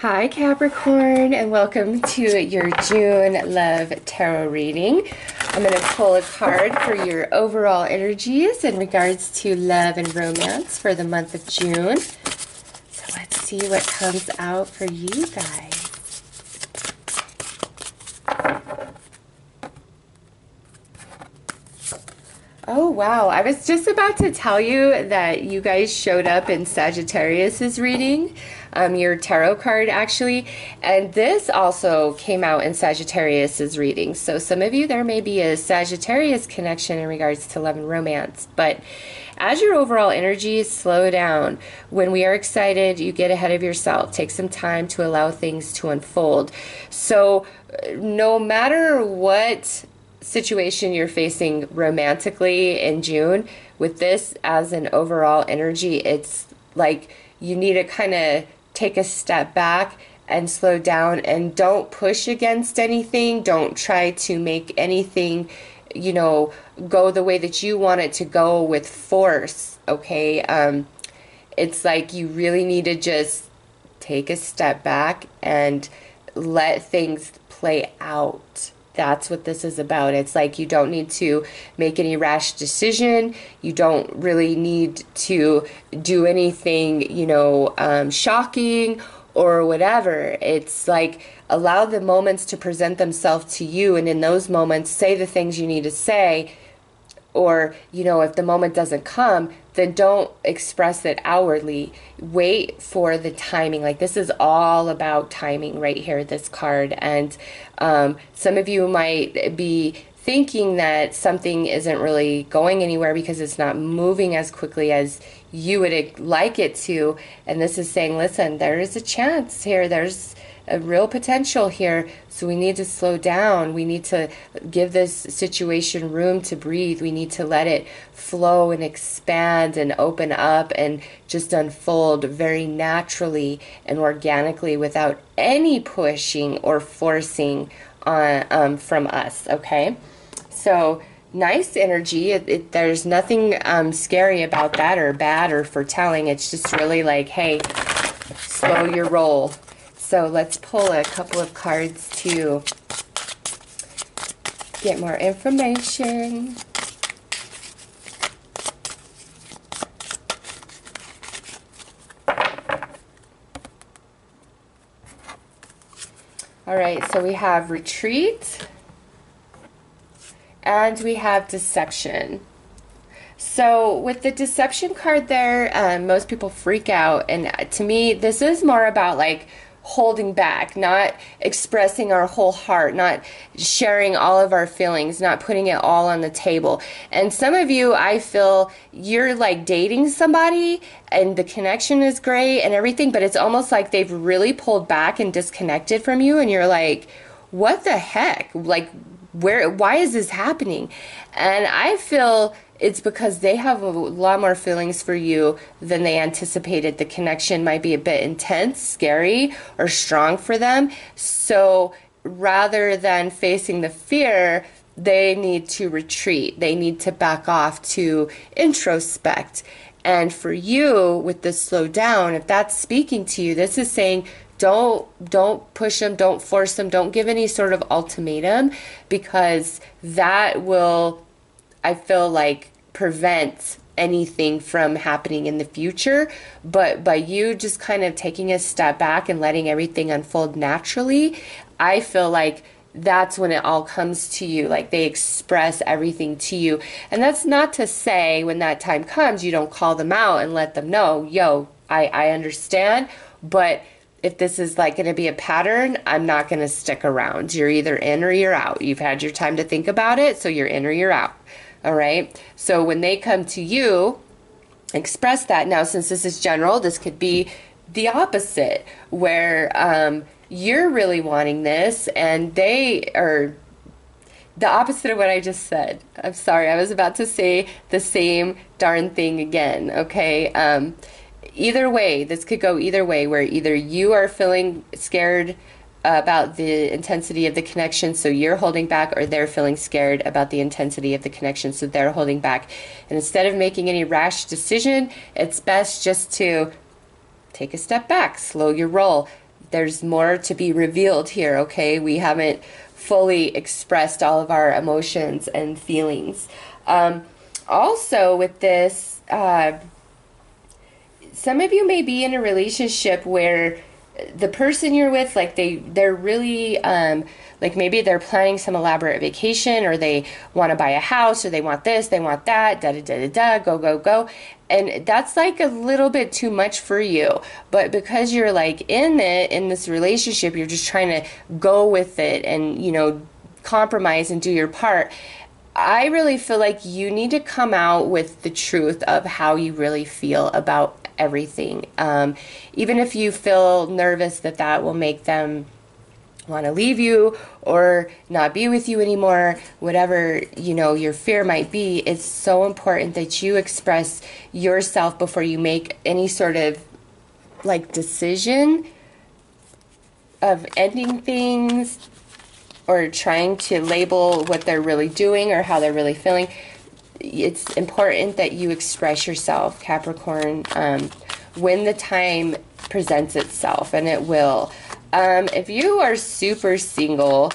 Hi Capricorn, and welcome to your June Love Tarot reading. I'm going to pull a card for your overall energies in regards to love and romance for the month of June. So let's see what comes out for you guys. Oh wow, I was just about to tell you that you guys showed up in Sagittarius's reading, your tarot card actually, and this also came out in Sagittarius's reading. So some of you, there may be a Sagittarius connection in regards to love and romance, but as your overall energies slow down, when we are excited, you get ahead of yourself. Take some time to allow things to unfold. So no matter what situation you're facing romantically in June, with this as an overall energy, it's like you need to kind of take a step back and slow down, and don't push against anything. Don't try to make anything, you know, go the way that you want it to go with force, okay? It's like you really need to just take a step back and let things play out. That's what this is about. It's like you don't need to make any rash decision. You don't really need to do anything, you know, shocking or whatever. It's like allow the moments to present themselves to you, and in those moments, say the things you need to say. Or, you know, if the moment doesn't come, then don't express it outwardly. Wait for the timing. Like, this is all about timing right here, this card. And some of you might be thinking that something isn't really going anywhere because it's not moving as quickly as you would like it to. And this is saying, listen, there is a chance here. There's a real potential here, so we need to slow down. We need to give this situation room to breathe. We need to let it flow and expand and open up and just unfold very naturally and organically without any pushing or forcing on from us, okay? So nice energy. There's nothing scary about that or bad or foretelling. It's just really like, hey, slow your roll. So let's pull a couple of cards to get more information. All right, so we have retreat and we have deception. So with the deception card there, most people freak out. And to me, this is more about like holding back, not expressing our whole heart, not sharing all of our feelings, not putting it all on the table. And some of you, I feel you're like dating somebody and the connection is great and everything, but it's almost like they've really pulled back and disconnected from you, and you're like, what the heck? Like, why is this happening? And I feel it's because they have a lot more feelings for you than they anticipated. The connection might be a bit intense, scary, or strong for them. So rather than facing the fear, they need to retreat. They need to back off to introspect. And for you, with this slow down, if that's speaking to you, this is saying, don't push them, don't force them, don't give any sort of ultimatum, because that will, I feel like, prevent anything from happening in the future. But by you just kind of taking a step back and letting everything unfold naturally, I feel like that's when it all comes to you. Like, they express everything to you. And that's not to say when that time comes, you don't call them out and let them know, yo, I understand, but if this is like going to be a pattern, I'm not going to stick around. You're either in or you're out. You've had your time to think about it, so you're in or you're out. All right? So when they come to you, express that. Now, since this is general, this could be the opposite, where you're really wanting this and they are the opposite of what I just said. I'm sorry. I was about to say the same darn thing again, okay? Either way, this could go either way, where either you are feeling scared about the intensity of the connection, so you're holding back, or they're feeling scared about the intensity of the connection, so they're holding back. And instead of making any rash decision, it's best just to take a step back, slow your roll, there's more to be revealed here, okay? We haven't fully expressed all of our emotions and feelings. Also, with this, some of you may be in a relationship where the person you're with, like they're really, like maybe they're planning some elaborate vacation, or they want to buy a house, or they want this, they want that, da da da da da, go go go, and that's like a little bit too much for you. But because you're like in this relationship, you're just trying to go with it and, you know, compromise and do your part. I really feel like you need to come out with the truth of how you really feel about everything. Even if you feel nervous that will make them want to leave you or not be with you anymore, whatever, you know, your fear might be, it's so important that you express yourself before you make any sort of like decision of ending things or trying to label what they're really doing or how they're really feeling. It's important that you express yourself, Capricorn, when the time presents itself, and it will. If you are super single,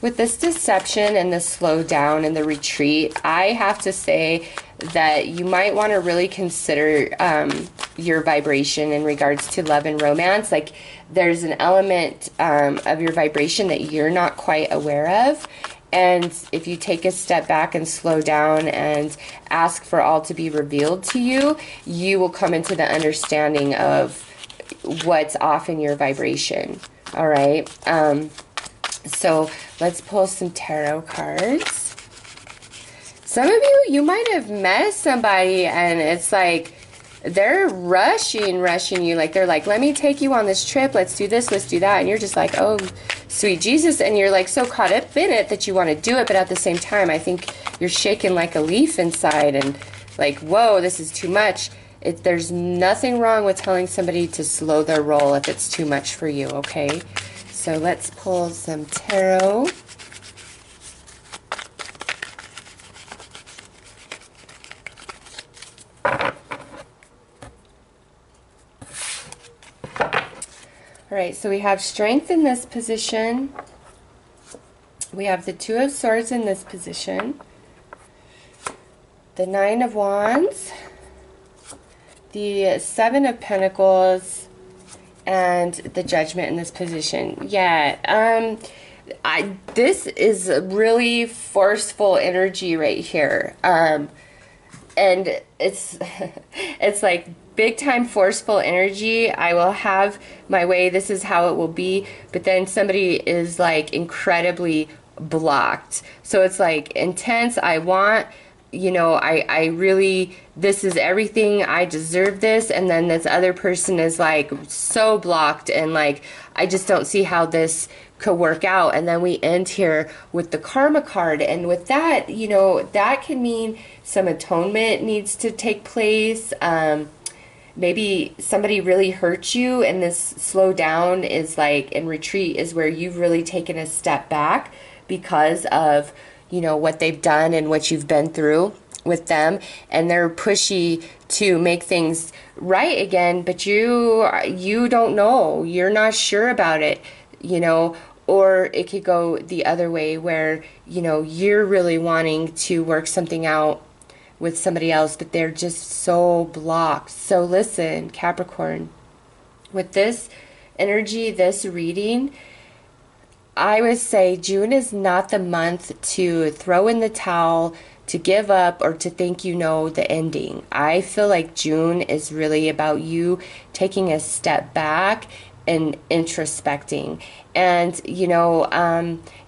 with this deception and the slowdown and the retreat, I have to say that you might want to really consider your vibration in regards to love and romance. Like, there's an element of your vibration that you're not quite aware of. And if you take a step back and slow down and ask for all to be revealed to you, you will come into the understanding of what's off in your vibration. All right. So let's pull some tarot cards. Some of you might have met somebody and it's like they're rushing you. Like, they're like, let me take you on this trip. Let's do this, let's do that. And you're just like, oh, sweet Jesus. And you're like so caught up in it that you want to do it. But at the same time, I think you're shaking like a leaf inside and like, whoa, this is too much. There's nothing wrong with telling somebody to slow their roll if it's too much for you, okay? So let's pull some tarot. All right, so we have Strength in this position. We have the Two of Swords in this position. The Nine of Wands. The Seven of Pentacles. And the Judgment in this position. Yeah, this is a really forceful energy right here. And it's it's like big time forceful energy. I will have my way, this is how it will be, but then somebody is like incredibly blocked. So it's like intense. I want, you know, I really, this is everything, I deserve this, and then this other person is like so blocked and like, I just don't see how this could work out. And then we end here with the Karma card, and with that, you know, that can mean some atonement needs to take place. Maybe somebody really hurt you, and this slow down is like, and retreat is where you've really taken a step back because of, you know, what they've done and what you've been through with them, and they're pushy to make things right again, but you don't know, you're not sure about it, you know. Or it could go the other way where, you know, you're really wanting to work something out with somebody else, but they're just so blocked. So listen, Capricorn, with this energy, this reading, I would say June is not the month to throw in the towel, to give up, or to think you know the ending. I feel like June is really about you taking a step back and introspecting. And, you know,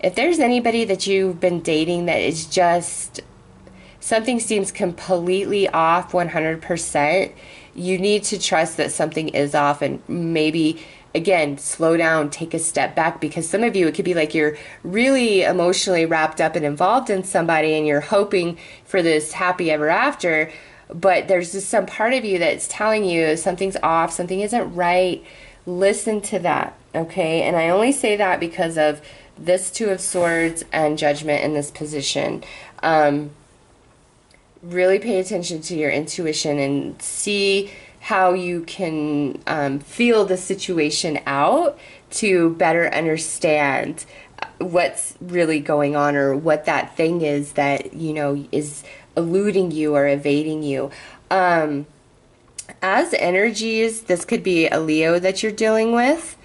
if there's anybody that you've been dating that is just, something seems completely off 100%, you need to trust that something is off, and maybe, again, slow down, take a step back, because some of you, it could be like you're really emotionally wrapped up and involved in somebody and you're hoping for this happy ever after, but there's just some part of you that's telling you something's off, something isn't right. Listen to that, okay? And I only say that because of this Two of Swords and Judgment in this position. Really pay attention to your intuition and see how you can feel the situation out to better understand what's really going on, or what that thing is that, you know, is eluding you or evading you. As energies, this could be a Leo that you're dealing with.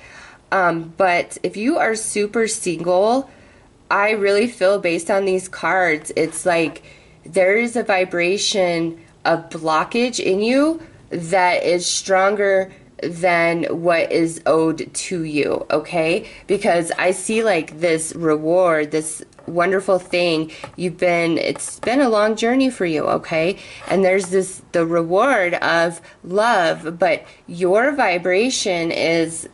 But if you are super single, I really feel, based on these cards, it's like there is a vibration of blockage in you that is stronger than what is owed to you, okay? Because I see like this reward, this wonderful thing it's been a long journey for you, okay? And there's the reward of love, but your vibration is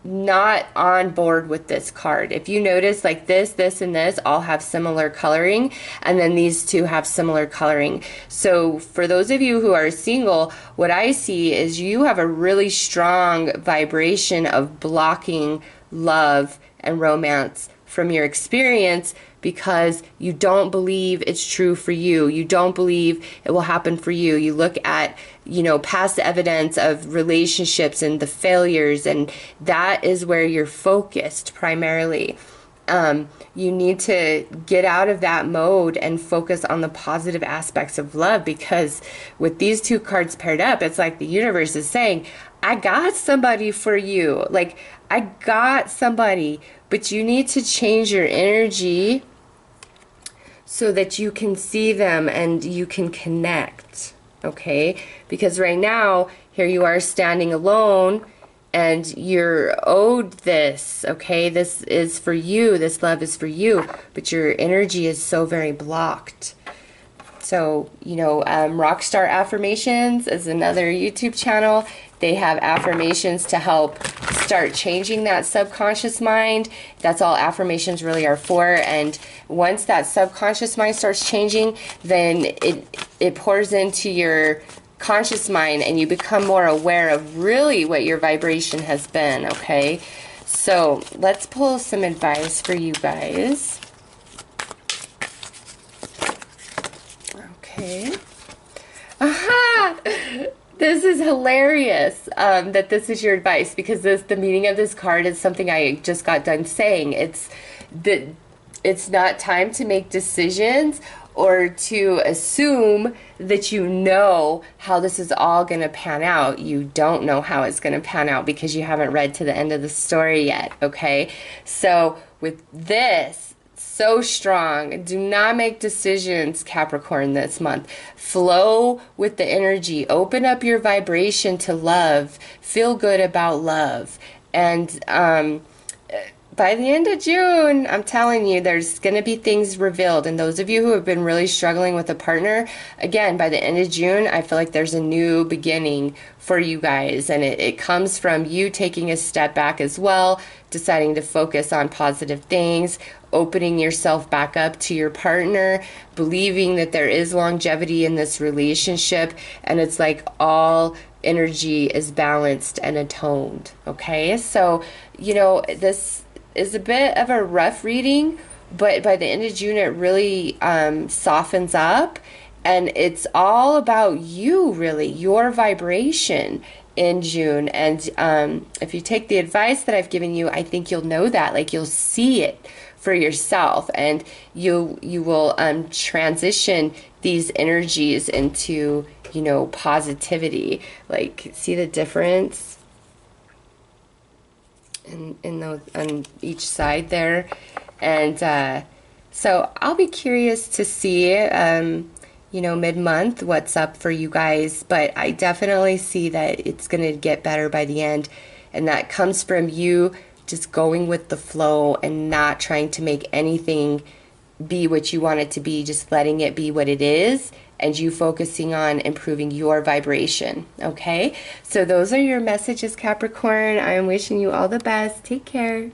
not on board with this card. If you notice, like this, and this all have similar coloring, and then these two have similar coloring. So for those of you who are single, what I see is you have a really strong vibration of blocking love and romance from your experience, because you don't believe it's true for you. You don't believe it will happen for you. You look at, you know, past evidence of relationships and the failures, and that is where you're focused primarily. You need to get out of that mode and focus on the positive aspects of love, because with these two cards paired up, it's like the universe is saying, I got somebody for you. Like, I got somebody, but you need to change your energy so that you can see them and you can connect, okay? Because right now, here you are standing alone, and you're owed this, okay? This is for you. This love is for you, but your energy is so very blocked. So, you know, Rockstar Affirmations is another YouTube channel. They have affirmations to help start changing that subconscious mind. That's all affirmations really are for. And once that subconscious mind starts changing, then it pours into your conscious mind, and you become more aware of really what your vibration has been, okay? So let's pull some advice for you guys. Okay. Aha! This is hilarious that this is your advice, because the meaning of this card is something I just got done saying. It's that it's not time to make decisions or to assume that you know how this is all going to pan out. You don't know how it's going to pan out because you haven't read to the end of the story yet, okay? So with this, so strong. Do not make decisions, Capricorn, this month. Flow with the energy. Open up your vibration to love. Feel good about love. And by the end of June, I'm telling you, there's going to be things revealed. And those of you who have been really struggling with a partner, again, by the end of June, I feel like there's a new beginning for you guys. And it comes from you taking a step back as well, deciding to focus on positive things, opening yourself back up to your partner, believing that there is longevity in this relationship. And it's like all energy is balanced and atoned. Okay, so, you know, this is a bit of a rough reading, but by the end of June, it really softens up, and it's all about you, really, your vibration in June. And if you take the advice that I've given you, I think you'll know that, like, you'll see it for yourself, and you will transition these energies into, you know, positivity. Like, see the difference in those on each side there. And so I'll be curious to see you know, mid-month what's up for you guys, but I definitely see that it's going to get better by the end, and that comes from you just going with the flow and not trying to make anything be what you want it to be, just letting it be what it is, and you focusing on improving your vibration, okay? So those are your messages, Capricorn. I am wishing you all the best. Take care.